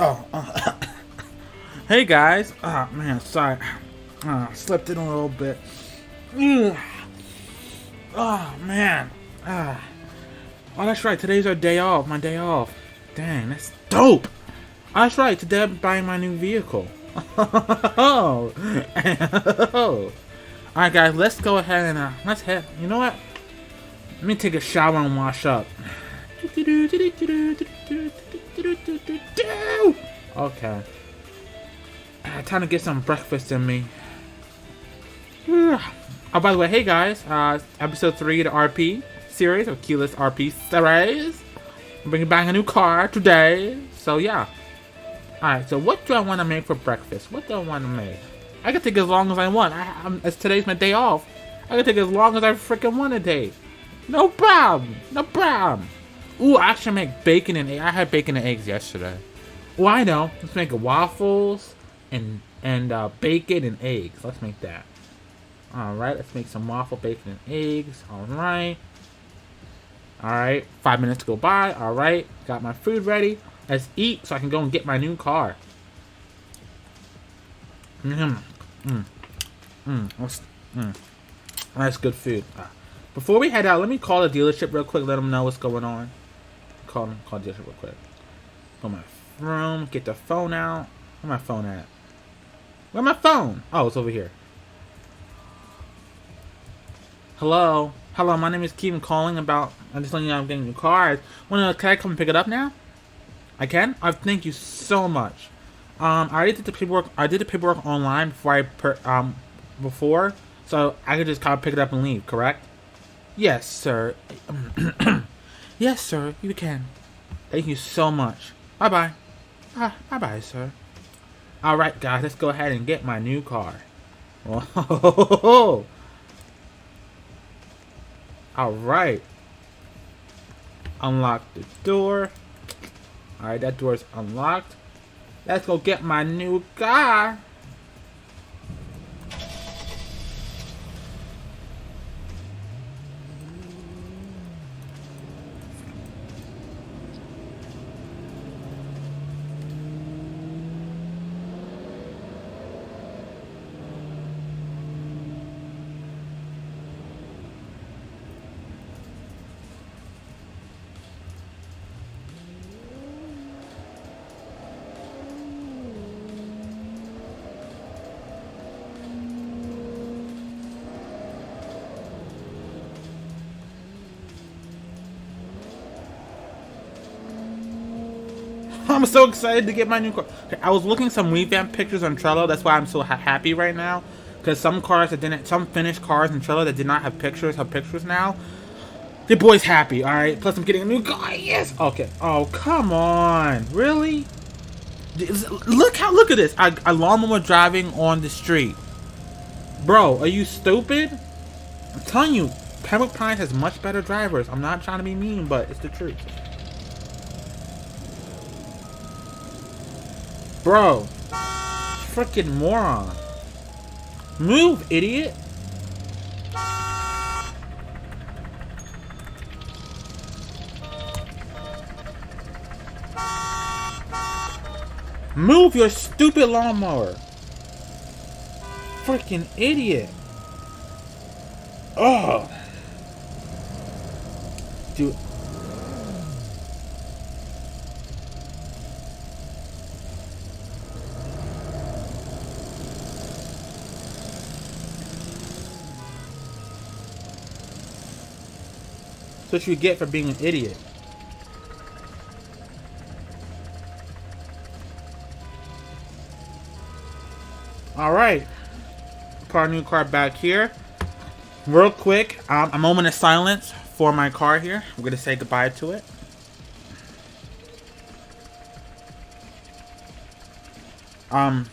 Oh, hey guys. Oh man, sorry. Slipped in a little bit. Oh man. Ah. Oh, that's right. Today's our day off. My day off. Dang, that's dope. Oh, that's right. Today I'm buying my new vehicle. Oh. Oh. All right, guys. Let's go ahead and let's head. You know what? Let me take a shower and wash up. Okay. Time to get some breakfast in me. Oh, by the way, hey guys, episode 3 of the RP series, or Keyless RP series. I'm bringing back a new car today. So yeah. Alright, so what do I want to make for breakfast? What do I want to make? I can take as long as I want. As today's my day off, I can take as long as I freaking want today. No problem. No problem. Ooh, I should make bacon and eggs. I had bacon and eggs yesterday. Well, I know. Let's make waffles and bacon and eggs. Let's make that. Alright, let's make some waffle, bacon, and eggs. Alright. Alright, 5 minutes go by. Alright, got my food ready. Let's eat so I can go and get my new car. That's good food. Before we head out, let me call the dealership real quick. Let them know what's going on. Call the dealership real quick. Go to my room. Get the phone out. Where's my phone at? Where's my phone? Oh, it's over here. Hello. Hello, my name is Kevin calling about... I'm just letting you know I'm getting a new car. Can I come and pick it up now? I can? Thank you so much. I already did the paperwork. I did the paperwork online before, so I could just kind of pick it up and leave, correct? Yes, sir. Yes, sir, you can. Thank you so much. Bye-bye. Bye-bye, sir. Alright, guys, let's go ahead and get my new car. Whoa. Alright. Unlock the door. Alright, that door's unlocked. Let's go get my new car. I'm so excited to get my new car. I was looking at some revamp pictures on Trello. That's why I'm so happy right now. Because some finished cars in Trello that did not have pictures have pictures now. The boy's happy, alright? Plus I'm getting a new car. Yes! Okay. Oh, come on. Really? Look at this. A lawnmower driving on the street. Bro, are you stupid? I'm telling you, Pembroke Pines has much better drivers. I'm not trying to be mean, but it's the truth. Bro, freaking moron. Move, idiot. Move your stupid lawnmower. Freaking idiot. Oh. Dude. That's what you get for being an idiot. Alright. Put our new car back here. Real quick, a moment of silence for my car here. We're going to say goodbye to it. Um,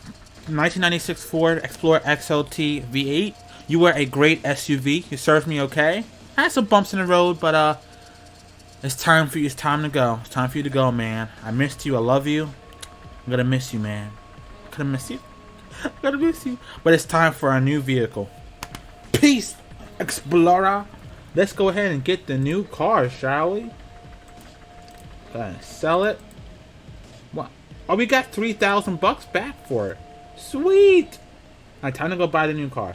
1996 Ford Explorer XLT V8. You were a great SUV. You served me okay. Had some bumps in the road, but it's time for you. It's time to go. It's time for you to go, man. I missed you. I love you. I'm gonna miss you, man. I'm gonna miss you. I'm gonna miss you. But it's time for a new vehicle. Peace, Explorer. Let's go ahead and get the new car, shall we? Go ahead and sell it. What? Oh, we got 3,000 bucks back for it. Sweet. Alright, time to go buy the new car.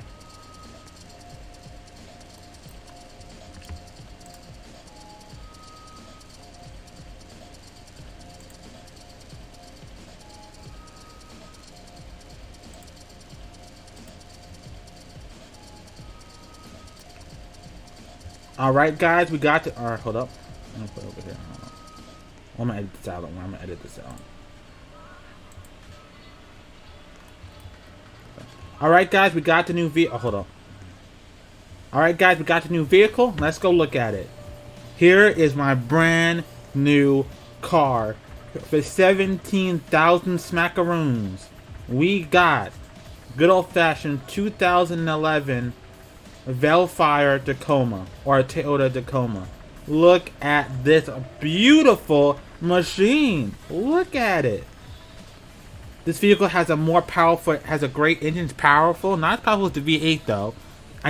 Alright, guys, we got to. Alright, hold up. I'm gonna put it over here. I'm gonna edit this out. I'm gonna edit this out. Alright, guys, we got the new vehicle. Oh, hold up. Alright, guys, we got the new vehicle. Let's go look at it. Here is my brand new car. For 17,000 smackaroons. We got good old fashioned 2011 Velfire Tacoma, or a Toyota Tacoma. Look at this beautiful machine. Look at it. This vehicle has a more powerful, has a great engine. It's powerful. Not as powerful as the V8 though.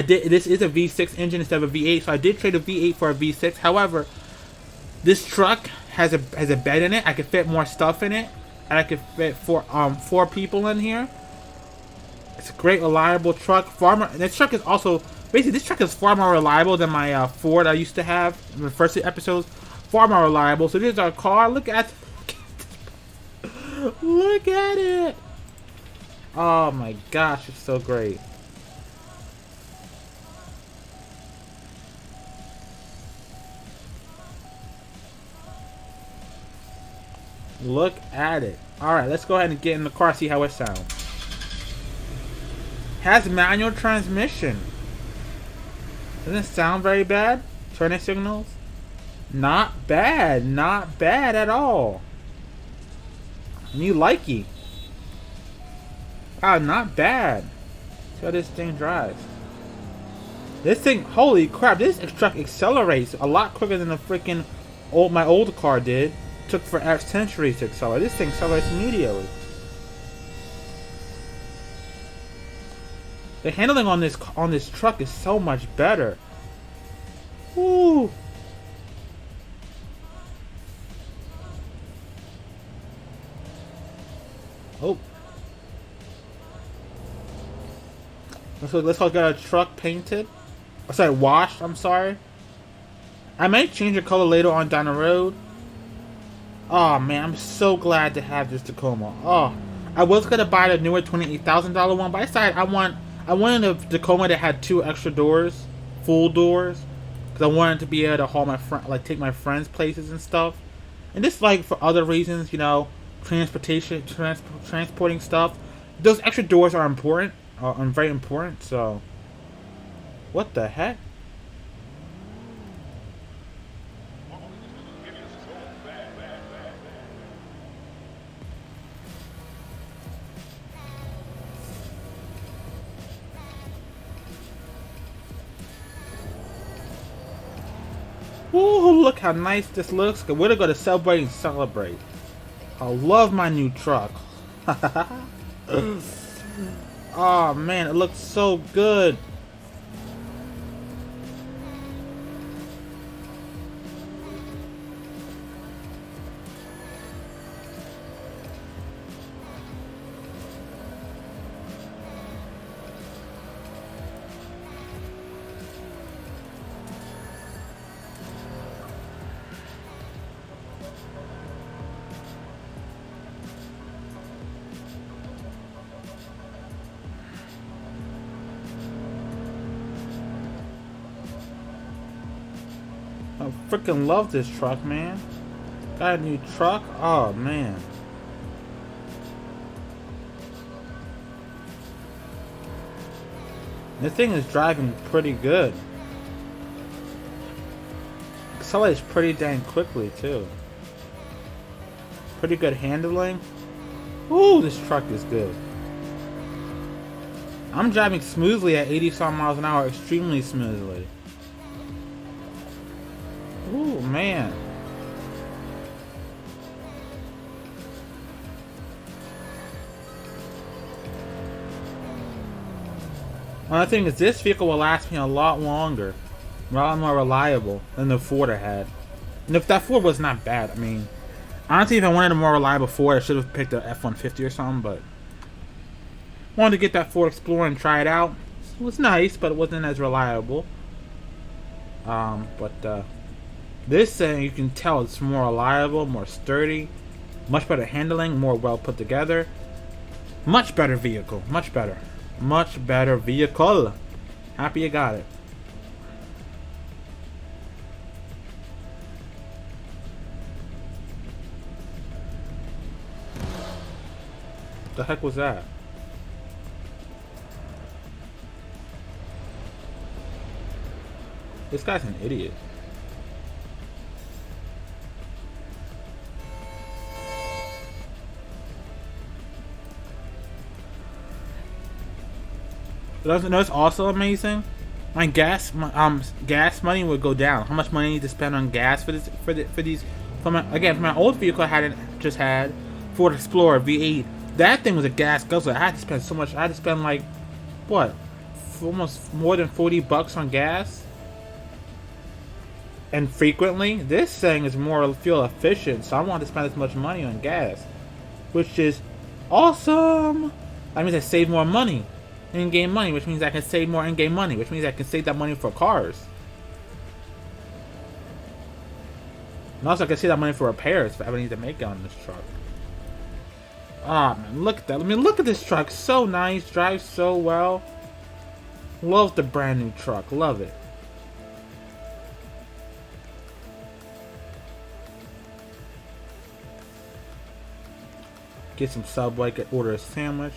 This is a V6 engine instead of a V8, so I did trade a V8 for a V6. However, this truck has a bed in it. I could fit more stuff in it, and I could fit four people in here. It's a great, reliable truck. This truck is also basically, this truck is far more reliable than my Ford I used to have in the first 2 episodes. Far more reliable. So this is our car. Look at it. Oh my gosh, it's so great. Look at it. Alright, let's go ahead and get in the car, see how it sounds. Has manual transmission. Doesn't it sound very bad? Turning signals? Not bad. Not bad at all. Me likey. Wow, not bad. See how this thing drives. This thing, holy crap, this truck accelerates a lot quicker than the freaking my old car did. Took for centuries to accelerate. This thing accelerates immediately. The handling on this truck is so much better. Woo! Oh. Let's go get a truck painted. Oh, sorry, washed. I'm sorry. I might change the color later on down the road. Oh man, I'm so glad to have this Tacoma. Oh, I was gonna buy the newer $28,000 one, but I decided I wanted a Tacoma that had 2 extra doors, full doors, because I wanted to be able to haul my take my friends places and stuff, and just like for other reasons, you know, transporting stuff. Those extra doors are important, very important. So, what the heck? Ooh, look how nice this looks. We're gonna go to Celebrate and celebrate. I love my new truck. Oh man, it looks so good. I freaking love this truck, man. Got a new truck? Oh, man. This thing is driving pretty good. Accelerates pretty dang quickly, too. Pretty good handling. Ooh, this truck is good. I'm driving smoothly at 80-some miles an hour, extremely smoothly. Ooh, man. Another thing is this vehicle will last me a lot longer. A lot more reliable than the Ford I had. And if that Ford was not bad, I mean, Honestly, if I wanted a more reliable Ford, I should have picked a F-150 or something, but wanted to get that Ford Explorer and try it out. It was nice, but it wasn't as reliable. This thing, you can tell it's more reliable, more sturdy, much better handling, more well put together. Much better vehicle. Much better. Much better vehicle. Happy you got it. The heck was that? This guy's an idiot. No, it's also amazing. My gas money would go down. How much money I need to spend on gas for these? For my old vehicle I had Ford Explorer V8. That thing was a gas guzzler. I had to spend so much. I had to spend like what, almost more than $40 on gas. And frequently, this thing is more fuel efficient, so I don't want to spend as much money on gas, which is awesome. That means I save more money. In-game money, which means I can save more in-game money, which means I can save that money for cars. And also I can save that money for repairs if I ever need to make it on this truck. Ah, man, look at that. I mean, look at this truck. So nice. Drives so well. Love the brand new truck. Love it. Get some Subway. Order a sandwich.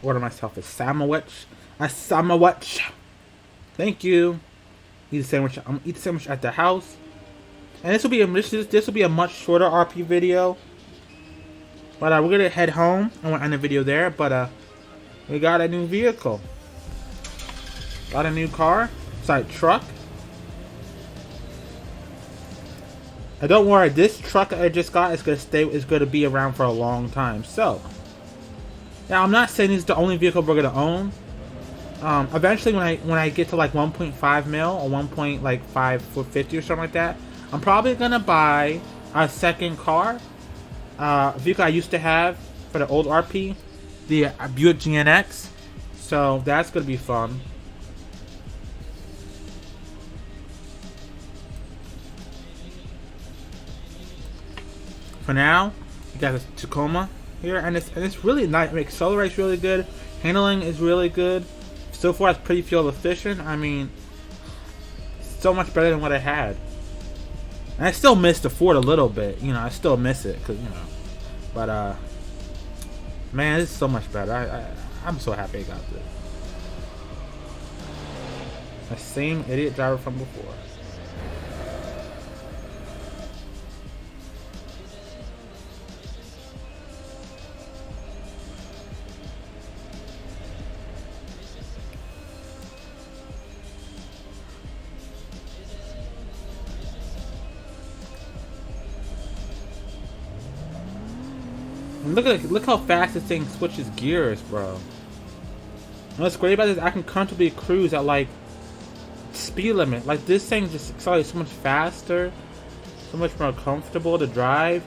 Order myself a sandwich. A sandwich. Thank you. Eat a sandwich. I'm gonna eat a sandwich at the house. And this will be a much shorter RP video. But we're gonna head home. I want to end the video there. But we got a new vehicle. Got a new car. Sorry, truck. And don't worry, this truck I just got is gonna be around for a long time. So. Now, I'm not saying this is the only vehicle we're gonna own. Eventually, when I get to like 1.5 mil or 1.550 or something like that, I'm probably gonna buy a second car. Vehicle I used to have for the old RP, the Buick GNX. So that's gonna be fun. For now, you got the Tacoma here, and it's really nice. It accelerates really good. Handling is really good. So far, it's pretty fuel efficient. I mean, so much better than what I had. And I still miss the Ford a little bit. You know, I still miss it because but man, it's so much better. I'm so happy I got this. The same idiot driver from before. And look how fast this thing switches gears, bro. And what's great about this, I can comfortably cruise at like speed limit. Like this thing just accelerates so much faster, so much more comfortable to drive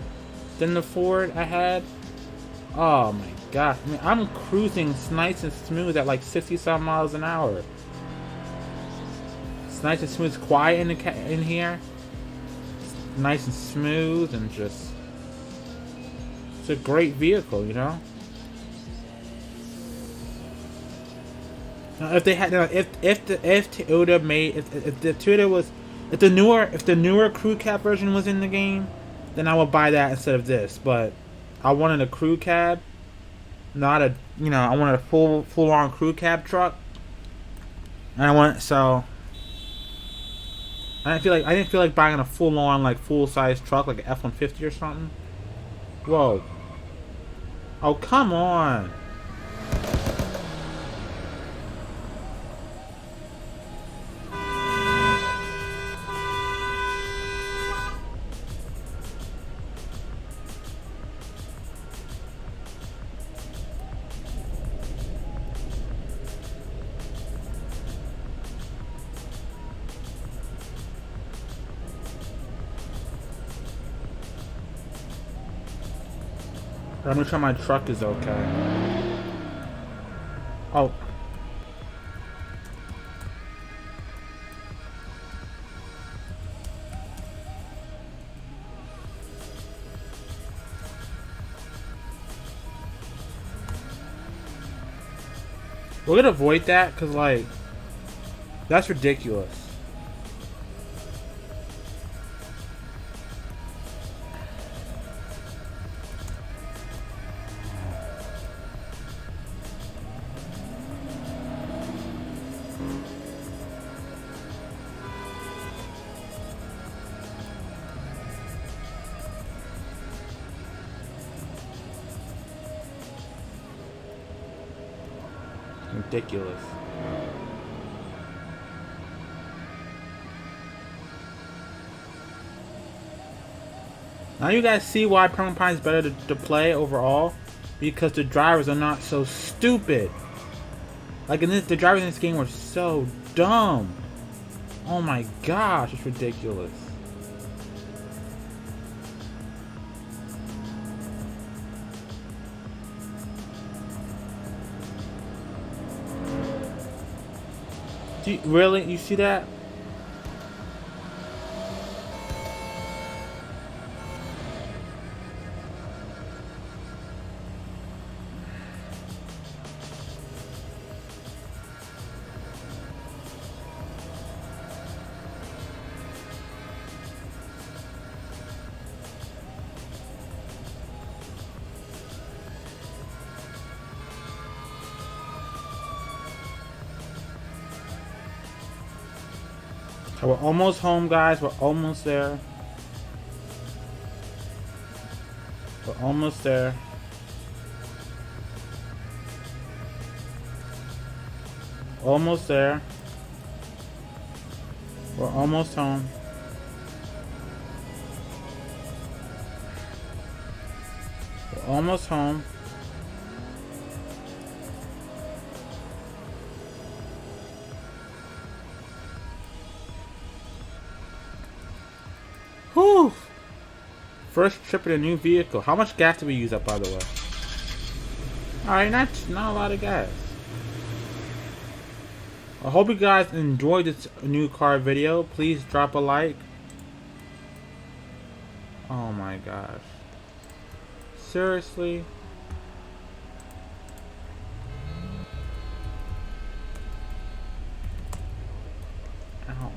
than the Ford I had. Oh my gosh, I mean, I'm cruising nice and smooth at like 60-some miles an hour. It's nice and smooth, it's quiet in here. It's nice and smooth and just. It's a great vehicle, you know. Now, if they had, if Toyota made, if the newer crew cab version was in the game, then I would buy that instead of this. But I wanted a crew cab, not a, I wanted a full on crew cab truck, and I didn't feel like buying a full on like full size truck like an F-150 or something. Whoa. Oh, come on. Let me sure my truck is okay. Oh. We're gonna avoid that, cause like, that's ridiculous. Ridiculous. Now you guys see why Permapine is better to play overall? Because the drivers are not so stupid. Like in this, the drivers in this game were so dumb. Oh my gosh, it's ridiculous. Really? You see that? So we're almost home, guys. We're almost there. We're almost there. Almost there. We're almost home. We're almost home. Whew! First trip in a new vehicle. How much gas did we use up, by the way? Alright, not a lot of gas. I hope you guys enjoyed this new car video. Please drop a like. Oh my gosh. Seriously? Out.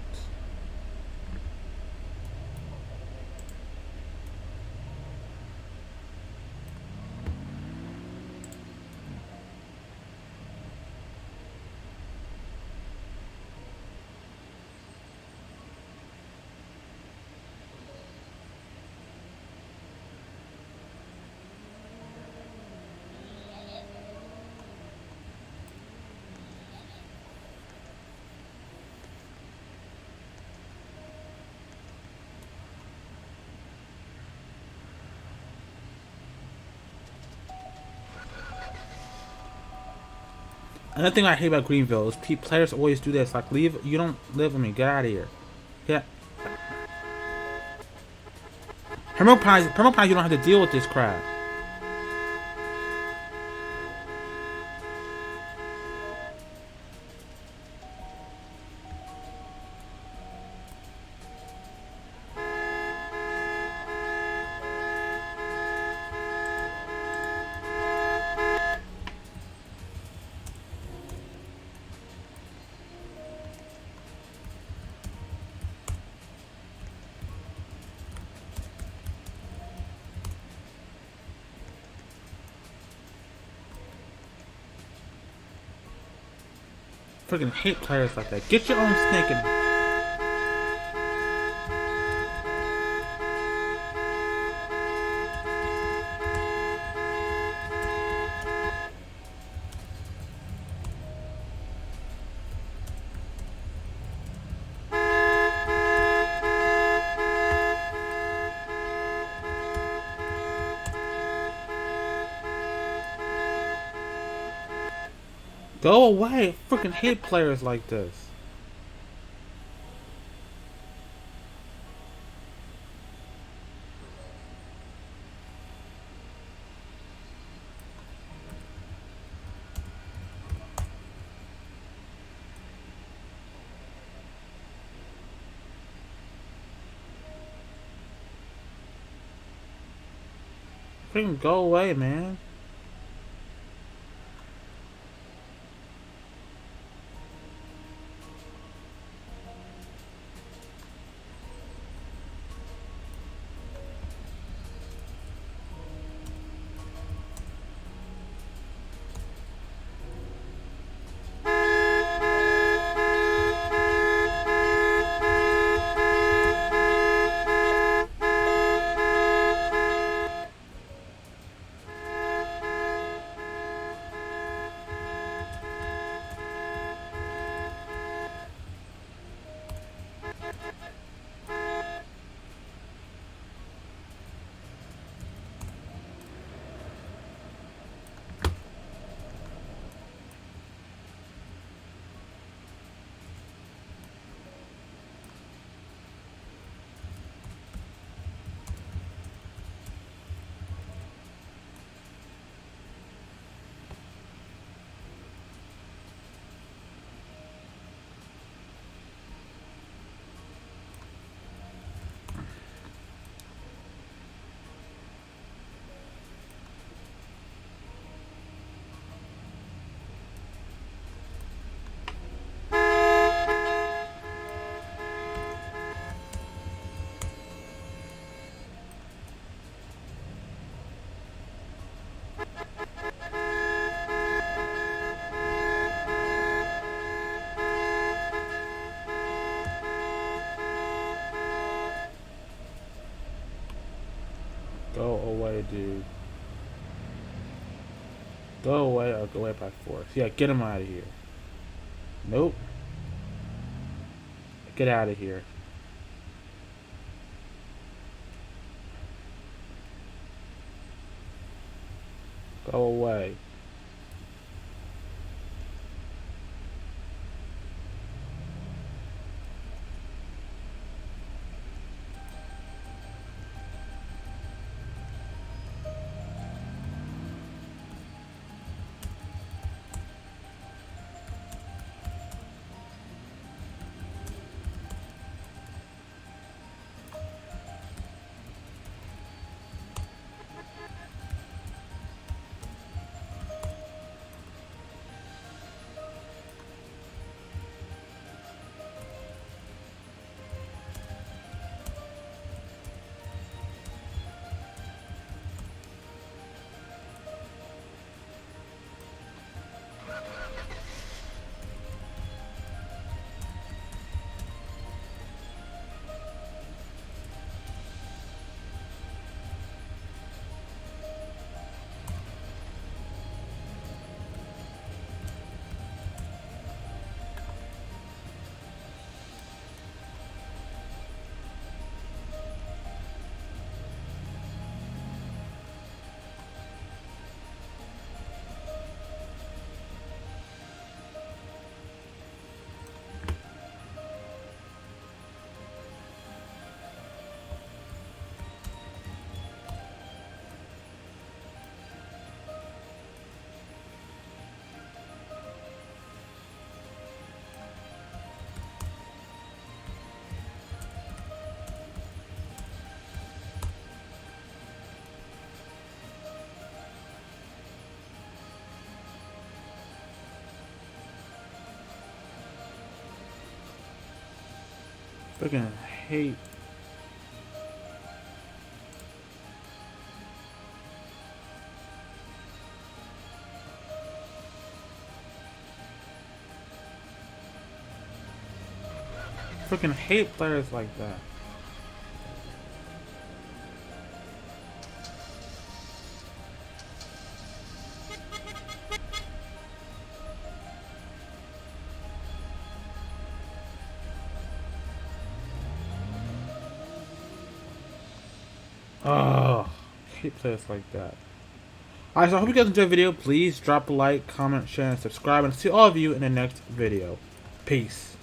Another thing I hate about Greenville is players always do this. Like, leave. You don't live with me. Get out of here. Yeah. Permapine, you don't have to deal with this crap. Freaking hate players like that. Get your own snake in. Go away! I freaking hate players like this. Freaking go away, man. Go away, dude. Go away or go away by force. Yeah, get him out of here. Nope. Get out of here. Go away. Freaking hate. Freaking hate players like that. Oh, hate players like that. Alright, so I hope you guys enjoyed the video. Please drop a like, comment, share, and subscribe. And see all of you in the next video. Peace.